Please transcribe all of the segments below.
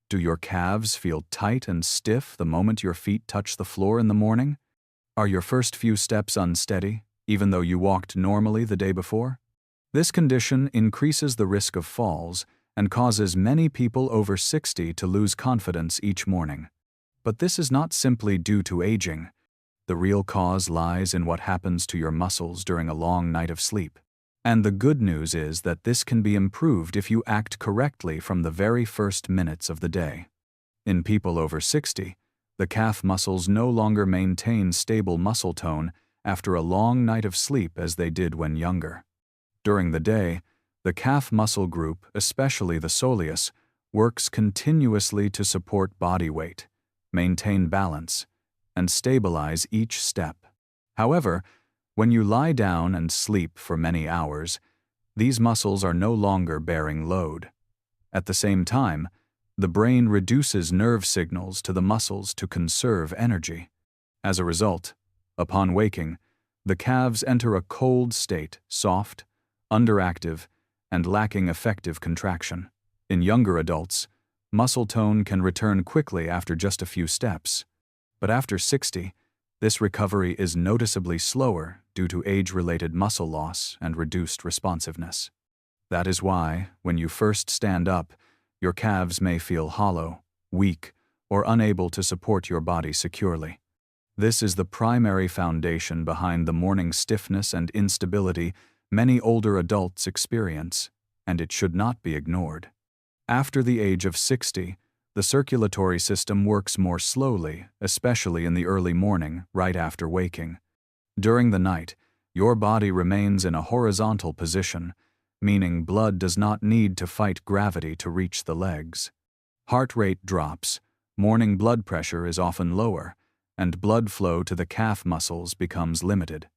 Do your calves feel tight and stiff the moment your feet touch the floor in the morning? Are your first few steps unsteady, even though you walked normally the day before? This condition increases the risk of falls and causes many people over 60 to lose confidence each morning. But this is not simply due to aging. The real cause lies in what happens to your muscles during a long night of sleep. And the good news is that this can be improved if you act correctly from the very first minutes of the day. In people over 60, the calf muscles no longer maintain stable muscle tone after a long night of sleep as they did when younger. During the day, the calf muscle group, especially the soleus, works continuously to support body weight, maintain balance, and stabilize each step. However, when you lie down and sleep for many hours, these muscles are no longer bearing load. At the same time, the brain reduces nerve signals to the muscles to conserve energy. As a result, upon waking, the calves enter a cold state, soft, underactive, and lacking effective contraction. In younger adults, muscle tone can return quickly after just a few steps. But after 60, this recovery is noticeably slower due to age-related muscle loss and reduced responsiveness. That is why, when you first stand up, your calves may feel hollow, weak, or unable to support your body securely. This is the primary foundation behind the morning stiffness and instability many older adults experience, and it should not be ignored. After the age of 60, the circulatory system works more slowly, especially in the early morning, right after waking. During the night, your body remains in a horizontal position, meaning blood does not need to fight gravity to reach the legs. Heart rate drops, morning blood pressure is often lower, and blood flow to the calf muscles becomes limited.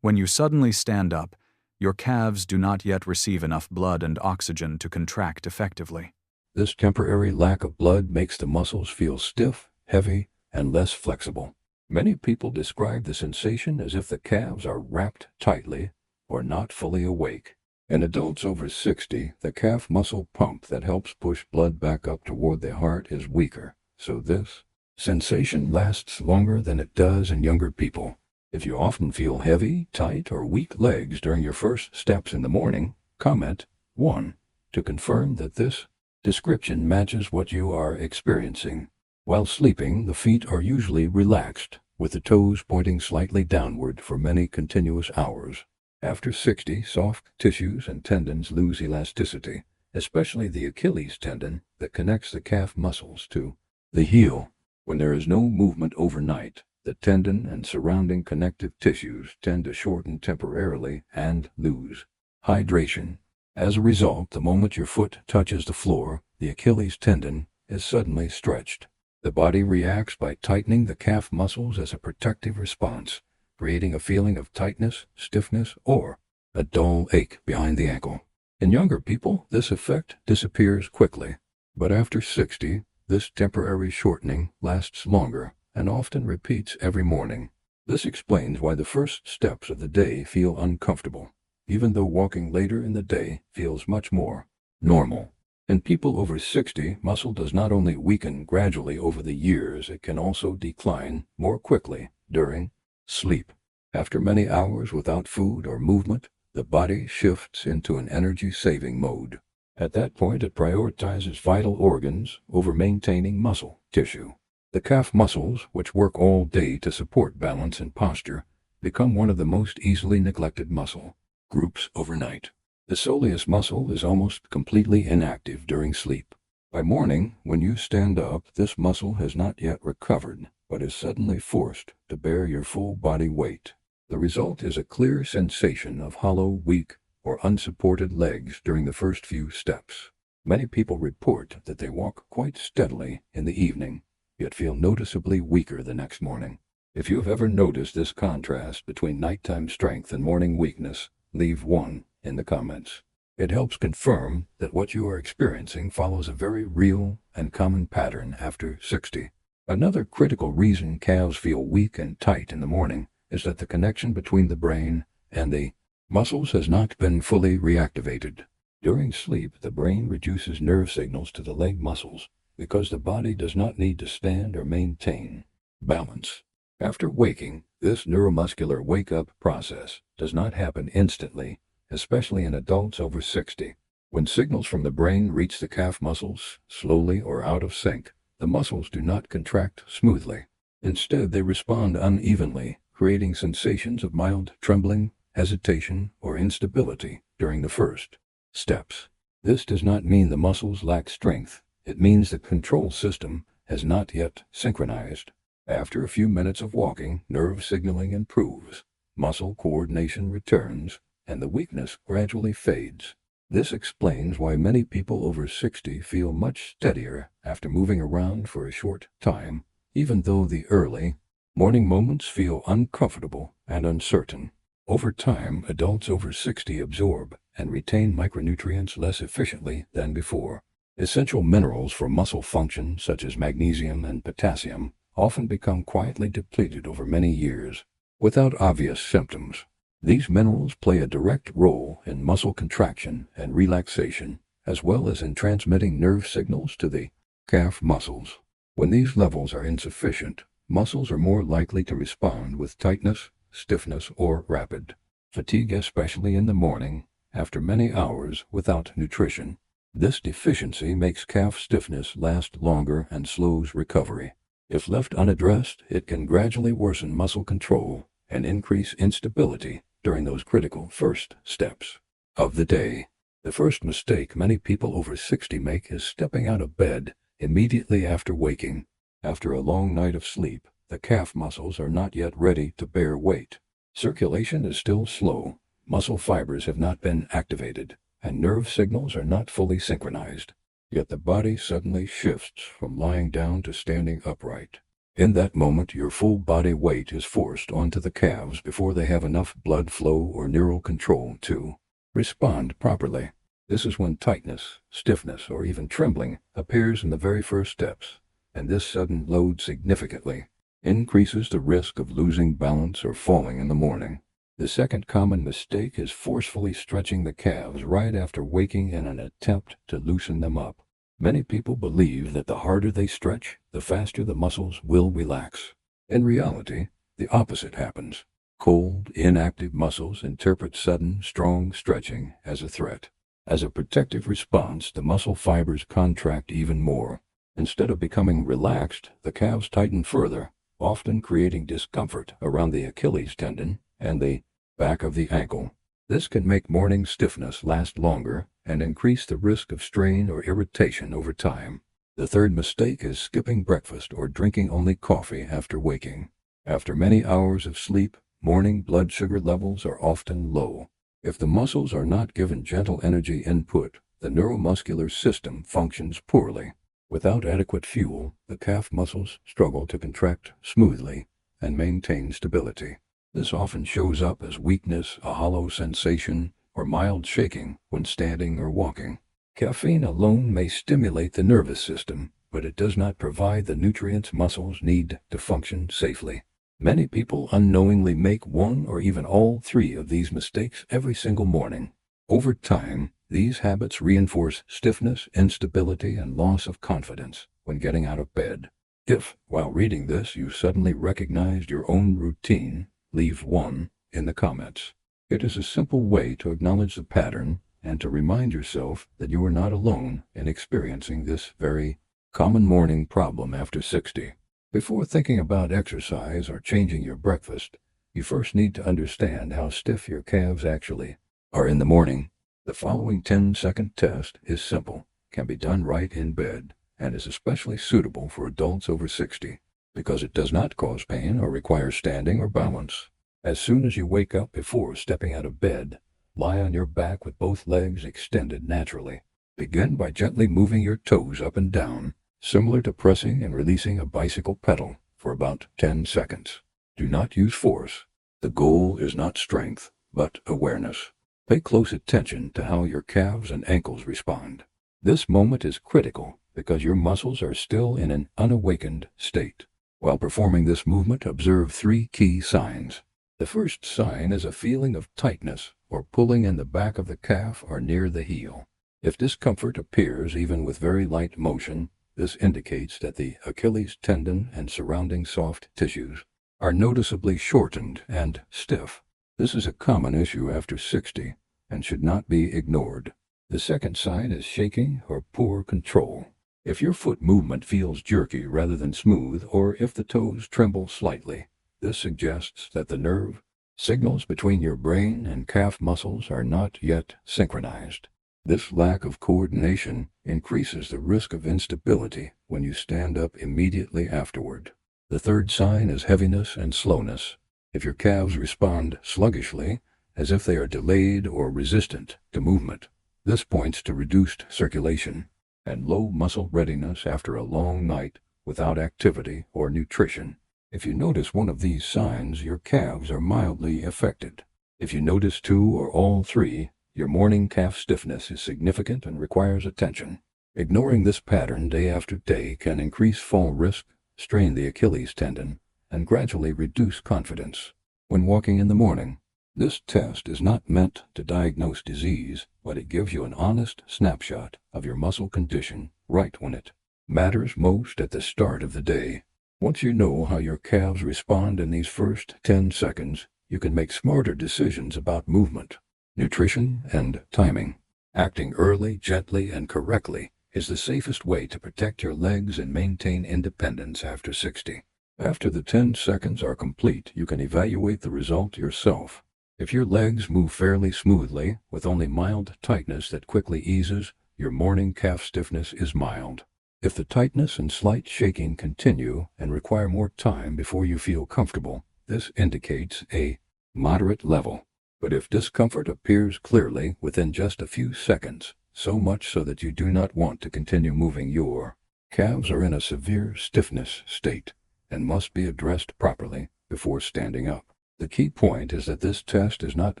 When you suddenly stand up, your calves do not yet receive enough blood and oxygen to contract effectively. This temporary lack of blood makes the muscles feel stiff, heavy, and less flexible. Many people describe the sensation as if the calves are wrapped tightly or not fully awake. In adults over 60, the calf muscle pump that helps push blood back up toward the heart is weaker, so this sensation lasts longer than it does in younger people. If you often feel heavy, tight, or weak legs during your first steps in the morning, comment 1 to confirm that this description matches what you are experiencing. While sleeping, the feet are usually relaxed, with the toes pointing slightly downward for many continuous hours. After 60, soft tissues and tendons lose elasticity, especially the Achilles tendon that connects the calf muscles to the heel. When there is no movement overnight, the tendon and surrounding connective tissues tend to shorten temporarily and lose hydration. As a result, the moment your foot touches the floor, the Achilles tendon is suddenly stretched. The body reacts by tightening the calf muscles as a protective response, creating a feeling of tightness, stiffness, or a dull ache behind the ankle. In younger people, this effect disappears quickly, but after 60, this temporary shortening lasts longer and often repeats every morning. This explains why the first steps of the day feel uncomfortable, even though walking later in the day feels much more normal. In people over 60, muscle does not only weaken gradually over the years, it can also decline more quickly during sleep. After many hours without food or movement, the body shifts into an energy-saving mode. At that point, it prioritizes vital organs over maintaining muscle tissue. The calf muscles, which work all day to support balance and posture, become one of the most easily neglected muscle groups overnight. The soleus muscle is almost completely inactive during sleep. By morning, when you stand up, this muscle has not yet recovered, but is suddenly forced to bear your full body weight. The result is a clear sensation of hollow, weak, or unsupported legs during the first few steps. Many people report that they walk quite steadily in the evening, yet feel noticeably weaker the next morning. If you have ever noticed this contrast between nighttime strength and morning weakness, leave 1 in the comments. It helps confirm that what you are experiencing follows a very real and common pattern after 60. Another critical reason calves feel weak and tight in the morning is that the connection between the brain and the muscles has not been fully reactivated. During sleep, the brain reduces nerve signals to the leg muscles, because the body does not need to stand or maintain balance. After waking, this neuromuscular wake-up process does not happen instantly, especially in adults over 60. When signals from the brain reach the calf muscles, slowly or out of sync, the muscles do not contract smoothly. Instead, they respond unevenly, creating sensations of mild trembling, hesitation, or instability during the first steps. This does not mean the muscles lack strength. It means the control system has not yet synchronized. After a few minutes of walking, nerve signaling improves, muscle coordination returns, and the weakness gradually fades. This explains why many people over 60 feel much steadier after moving around for a short time, even though the early morning moments feel uncomfortable and uncertain. Over time, adults over 60 absorb and retain micronutrients less efficiently than before. Essential minerals for muscle function, such as magnesium and potassium, often become quietly depleted over many years, without obvious symptoms. These minerals play a direct role in muscle contraction and relaxation, as well as in transmitting nerve signals to the calf muscles. When these levels are insufficient, muscles are more likely to respond with tightness, stiffness, or rapid fatigue, especially in the morning, after many hours without nutrition. This deficiency makes calf stiffness last longer and slows recovery. If left unaddressed, it can gradually worsen muscle control and increase instability during those critical first steps of the day. The first mistake many people over 60 make is stepping out of bed immediately after waking. After a long night of sleep, the calf muscles are not yet ready to bear weight. Circulation is still slow, muscle fibers have not been activated, and nerve signals are not fully synchronized. Yet the body suddenly shifts from lying down to standing upright. In that moment, your full body weight is forced onto the calves before they have enough blood flow or neural control to respond properly. This is when tightness, stiffness, or even trembling appears in the very first steps, and this sudden load significantly increases the risk of losing balance or falling in the morning. The second common mistake is forcefully stretching the calves right after waking in an attempt to loosen them up. Many people believe that the harder they stretch, the faster the muscles will relax. In reality, the opposite happens. Cold, inactive muscles interpret sudden, strong stretching as a threat. As a protective response, the muscle fibers contract even more. Instead of becoming relaxed, the calves tighten further, often creating discomfort around the Achilles tendon and the back of the ankle. This can make morning stiffness last longer and increase the risk of strain or irritation over time. The third mistake is skipping breakfast or drinking only coffee after waking. After many hours of sleep, morning blood sugar levels are often low. If the muscles are not given gentle energy input, the neuromuscular system functions poorly. Without adequate fuel, the calf muscles struggle to contract smoothly and maintain stability. This often shows up as weakness, a hollow sensation, or mild shaking when standing or walking. Caffeine alone may stimulate the nervous system, but it does not provide the nutrients muscles need to function safely. Many people unknowingly make one or even all three of these mistakes every single morning. Over time, these habits reinforce stiffness, instability, and loss of confidence when getting out of bed. If, while reading this, you suddenly recognized your own routine, leave 1 in the comments. It is a simple way to acknowledge the pattern and to remind yourself that you are not alone in experiencing this very common morning problem after 60. Before thinking about exercise or changing your breakfast, you first need to understand how stiff your calves actually are in the morning. The following 10-second test is simple, can be done right in bed, and is especially suitable for adults over 60. Because it does not cause pain or require standing or balance. As soon as you wake up before stepping out of bed, lie on your back with both legs extended naturally. Begin by gently moving your toes up and down, similar to pressing and releasing a bicycle pedal, for about 10 seconds. Do not use force. The goal is not strength, but awareness. Pay close attention to how your calves and ankles respond. This moment is critical because your muscles are still in an unawakened state. While performing this movement, observe 3 key signs. The first sign is a feeling of tightness or pulling in the back of the calf or near the heel. If discomfort appears even with very light motion, This indicates that the Achilles tendon and surrounding soft tissues are noticeably shortened and stiff. This is a common issue after 60 and should not be ignored. The second sign is shaking or poor control. If your foot movement feels jerky rather than smooth, or if the toes tremble slightly, this suggests that the nerve signals between your brain and calf muscles are not yet synchronized. This lack of coordination increases the risk of instability when you stand up immediately afterward. The third sign is heaviness and slowness. If your calves respond sluggishly, as if they are delayed or resistant to movement, this points to reduced circulation and low muscle readiness after a long night without activity or nutrition. If you notice one of these signs, your calves are mildly affected. If you notice two or all three, your morning calf stiffness is significant and requires attention. Ignoring this pattern day after day can increase fall risk, strain the Achilles tendon, and gradually reduce confidence. When walking in the morning, this test is not meant to diagnose disease, but it gives you an honest snapshot of your muscle condition right when it matters most at the start of the day. Once you know how your calves respond in these first 10 seconds, you can make smarter decisions about movement, nutrition, and timing. Acting early, gently, and correctly is the safest way to protect your legs and maintain independence after 60. After the 10 seconds are complete, you can evaluate the result yourself. If your legs move fairly smoothly, with only mild tightness that quickly eases, your morning calf stiffness is mild. If the tightness and slight shaking continue and require more time before you feel comfortable, this indicates a moderate level. But if discomfort appears clearly within just a few seconds, so much so that you do not want to continue moving, your calves are in a severe stiffness state and must be addressed properly before standing up. The key point is that this test is not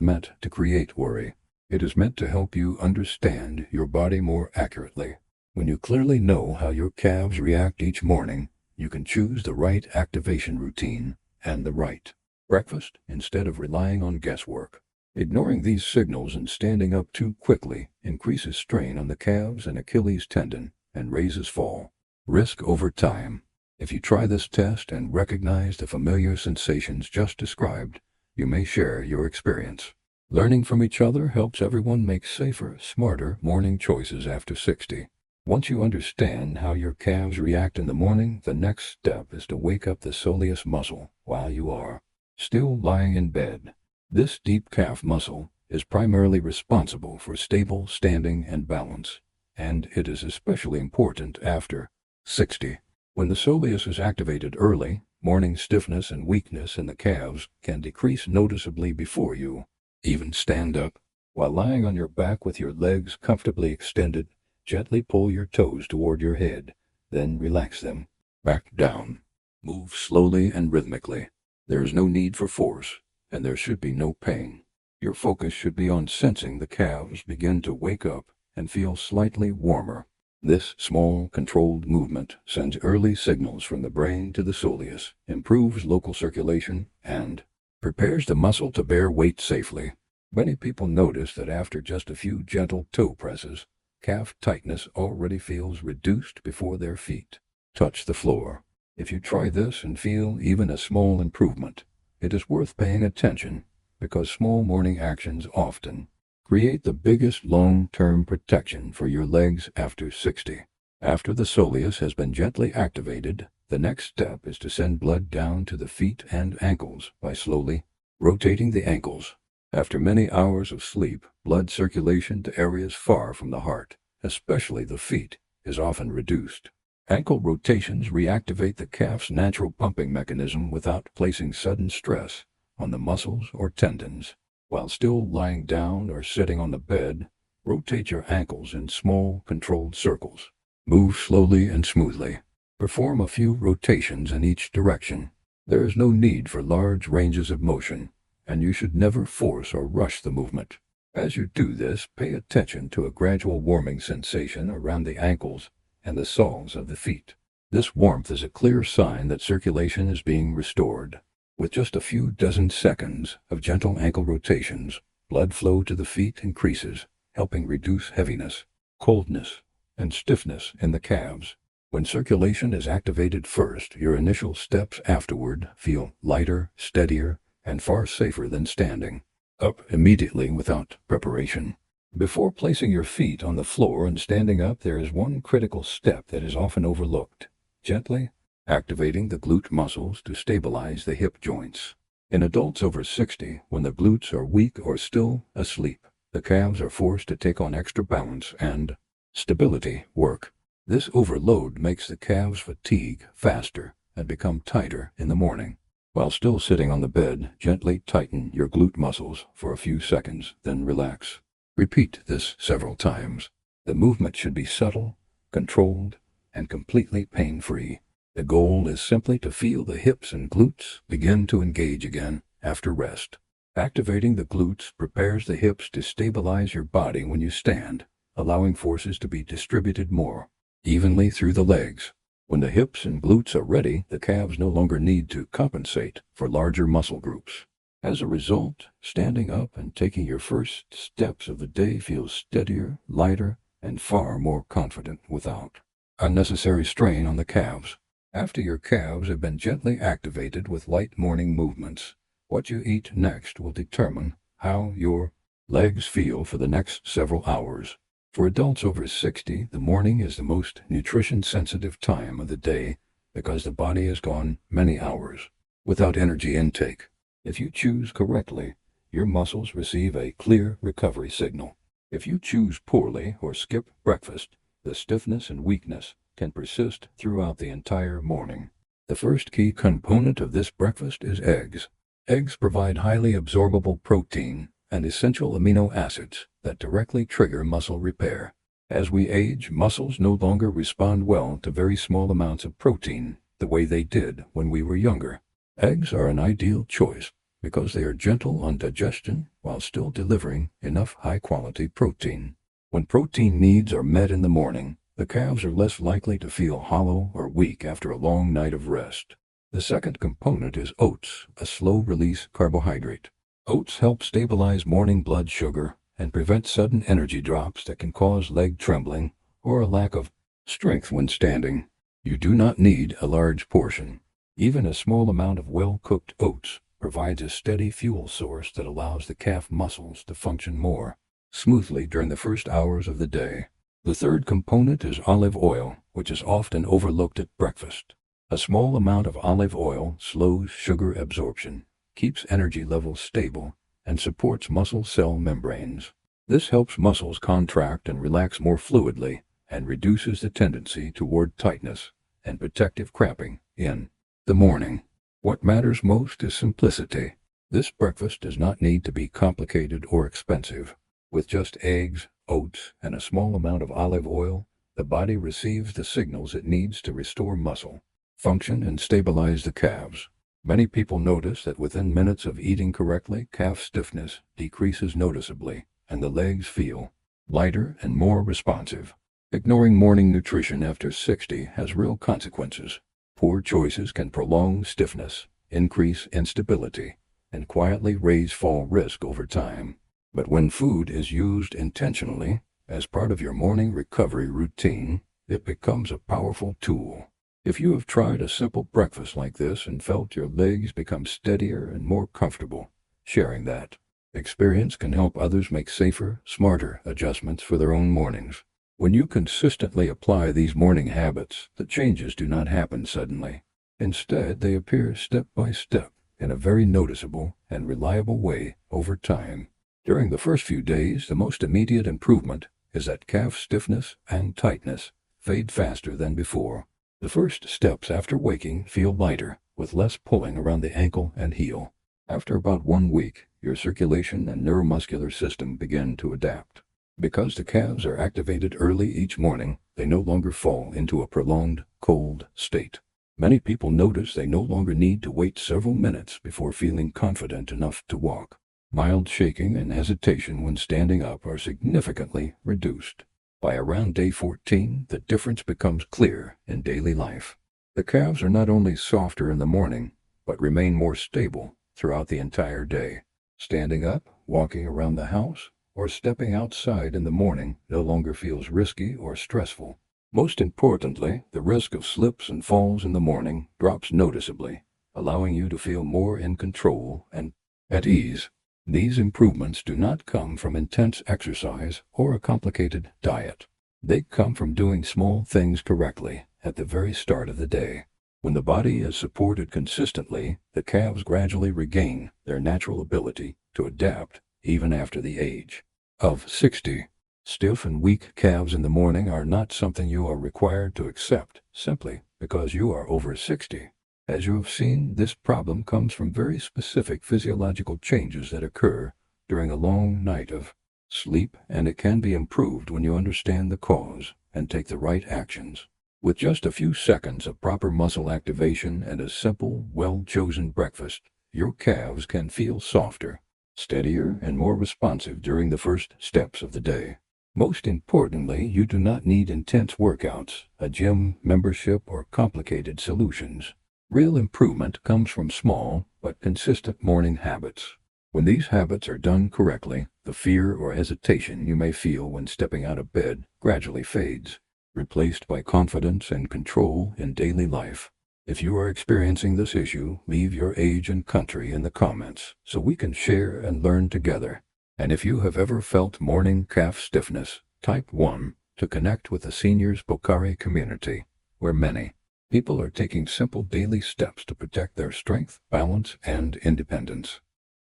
meant to create worry. It is meant to help you understand your body more accurately. When you clearly know how your calves react each morning, you can choose the right activation routine and the right breakfast instead of relying on guesswork. Ignoring these signals and standing up too quickly increases strain on the calves and Achilles tendon and raises fall risk over time. If you try this test and recognize the familiar sensations just described, you may share your experience. Learning from each other helps everyone make safer, smarter morning choices after 60. Once you understand how your calves react in the morning, the next step is to wake up the soleus muscle while you are still lying in bed. This deep calf muscle is primarily responsible for stable standing and balance, and it is especially important after 60. When the soleus is activated early, morning stiffness and weakness in the calves can decrease noticeably before you even stand up. While lying on your back with your legs comfortably extended, gently pull your toes toward your head, then relax them back down. Move slowly and rhythmically. There is no need for force, and there should be no pain. Your focus should be on sensing the calves begin to wake up and feel slightly warmer. This small, controlled movement sends early signals from the brain to the soleus, improves local circulation, and prepares the muscle to bear weight safely. Many people notice that after just a few gentle toe presses, calf tightness already feels reduced before their feet touch the floor. If you try this and feel even a small improvement, it is worth paying attention, because small morning actions often create the biggest long-term protection for your legs after 60. After the soleus has been gently activated, the next step is to send blood down to the feet and ankles by slowly rotating the ankles. After many hours of sleep, blood circulation to areas far from the heart, especially the feet, is often reduced. Ankle rotations reactivate the calf's natural pumping mechanism without placing sudden stress on the muscles or tendons. While still lying down or sitting on the bed, rotate your ankles in small, controlled circles. Move slowly and smoothly. Perform a few rotations in each direction. There is no need for large ranges of motion, and you should never force or rush the movement. As you do this, pay attention to a gradual warming sensation around the ankles and the soles of the feet. This warmth is a clear sign that circulation is being restored. With just a few dozen seconds of gentle ankle rotations, blood flow to the feet increases, helping reduce heaviness, coldness, and stiffness in the calves. When circulation is activated first, your initial steps afterward feel lighter, steadier, and far safer than standing up immediately without preparation. Before placing your feet on the floor and standing up, there is one critical step that is often overlooked: gently activating the glute muscles to stabilize the hip joints. In adults over 60, when the glutes are weak or still asleep, the calves are forced to take on extra balance and stability work. This overload makes the calves fatigue faster and become tighter in the morning. While still sitting on the bed, gently tighten your glute muscles for a few seconds, then relax. Repeat this several times. The movement should be subtle, controlled, and completely pain-free. The goal is simply to feel the hips and glutes begin to engage again after rest. Activating the glutes prepares the hips to stabilize your body when you stand, allowing forces to be distributed more evenly through the legs. When the hips and glutes are ready, the calves no longer need to compensate for larger muscle groups. As a result, standing up and taking your first steps of the day feels steadier, lighter, and far more confident without unnecessary strain on the calves. After your calves have been gently activated with light morning movements, what you eat next will determine how your legs feel for the next several hours. For adults over 60, the morning is the most nutrition-sensitive time of the day because the body has gone many hours without energy intake. If you choose correctly, your muscles receive a clear recovery signal. If you choose poorly or skip breakfast, the stiffness and weakness can persist throughout the entire morning. The first key component of this breakfast is eggs. Eggs provide highly absorbable protein and essential amino acids that directly trigger muscle repair. As we age, muscles no longer respond well to very small amounts of protein the way they did when we were younger. Eggs are an ideal choice because they are gentle on digestion while still delivering enough high-quality protein. When protein needs are met in the morning, the calves are less likely to feel hollow or weak after a long night of rest. The second component is oats, a slow-release carbohydrate. Oats help stabilize morning blood sugar and prevent sudden energy drops that can cause leg trembling or a lack of strength when standing. You do not need a large portion. Even a small amount of well-cooked oats provides a steady fuel source that allows the calf muscles to function more smoothly during the first hours of the day. The third component is olive oil, which is often overlooked at breakfast. A small amount of olive oil slows sugar absorption, keeps energy levels stable, and supports muscle cell membranes. This helps muscles contract and relax more fluidly and reduces the tendency toward tightness and protective cramping in the morning. What matters most is simplicity. This breakfast does not need to be complicated or expensive. With just eggs, oats, and a small amount of olive oil, the body receives the signals it needs to restore muscle function and stabilize the calves. Many people notice that within minutes of eating correctly, calf stiffness decreases noticeably, and the legs feel lighter and more responsive. Ignoring morning nutrition after 60 has real consequences. Poor choices can prolong stiffness, increase instability, and quietly raise fall risk over time. But when food is used intentionally as part of your morning recovery routine, it becomes a powerful tool. If you have tried a simple breakfast like this and felt your legs become steadier and more comfortable, sharing that experience can help others make safer, smarter adjustments for their own mornings. When you consistently apply these morning habits, the changes do not happen suddenly. Instead, they appear step by step in a very noticeable and reliable way over time. During the first few days, the most immediate improvement is that calf stiffness and tightness fade faster than before. The first steps after waking feel lighter, with less pulling around the ankle and heel. After about 1 week, your circulation and neuromuscular system begin to adapt. Because the calves are activated early each morning, they no longer fall into a prolonged, cold state. Many people notice they no longer need to wait several minutes before feeling confident enough to walk. Mild shaking and hesitation when standing up are significantly reduced. By around day 14, the difference becomes clear in daily life. The calves are not only softer in the morning, but remain more stable throughout the entire day. Standing up, walking around the house, or stepping outside in the morning no longer feels risky or stressful. Most importantly, the risk of slips and falls in the morning drops noticeably, allowing you to feel more in control and at ease. These improvements do not come from intense exercise or a complicated diet. They come from doing small things correctly at the very start of the day. When the body is supported consistently, the calves gradually regain their natural ability to adapt even after the age of 60. Stiff and weak calves in the morning are not something you are required to accept simply because you are over 60. As you have seen, this problem comes from very specific physiological changes that occur during a long night of sleep, and it can be improved when you understand the cause and take the right actions. With just a few seconds of proper muscle activation and a simple, well-chosen breakfast, your calves can feel softer, steadier, and more responsive during the first steps of the day. Most importantly, you do not need intense workouts, a gym membership, or complicated solutions. Real improvement comes from small but consistent morning habits. When these habits are done correctly, the fear or hesitation you may feel when stepping out of bed gradually fades, replaced by confidence and control in daily life. If you are experiencing this issue, leave your age and country in the comments so we can share and learn together. And if you have ever felt morning calf stiffness, type 1 to connect with the seniorspocari community, where many people are taking simple daily steps to protect their strength, balance, and independence.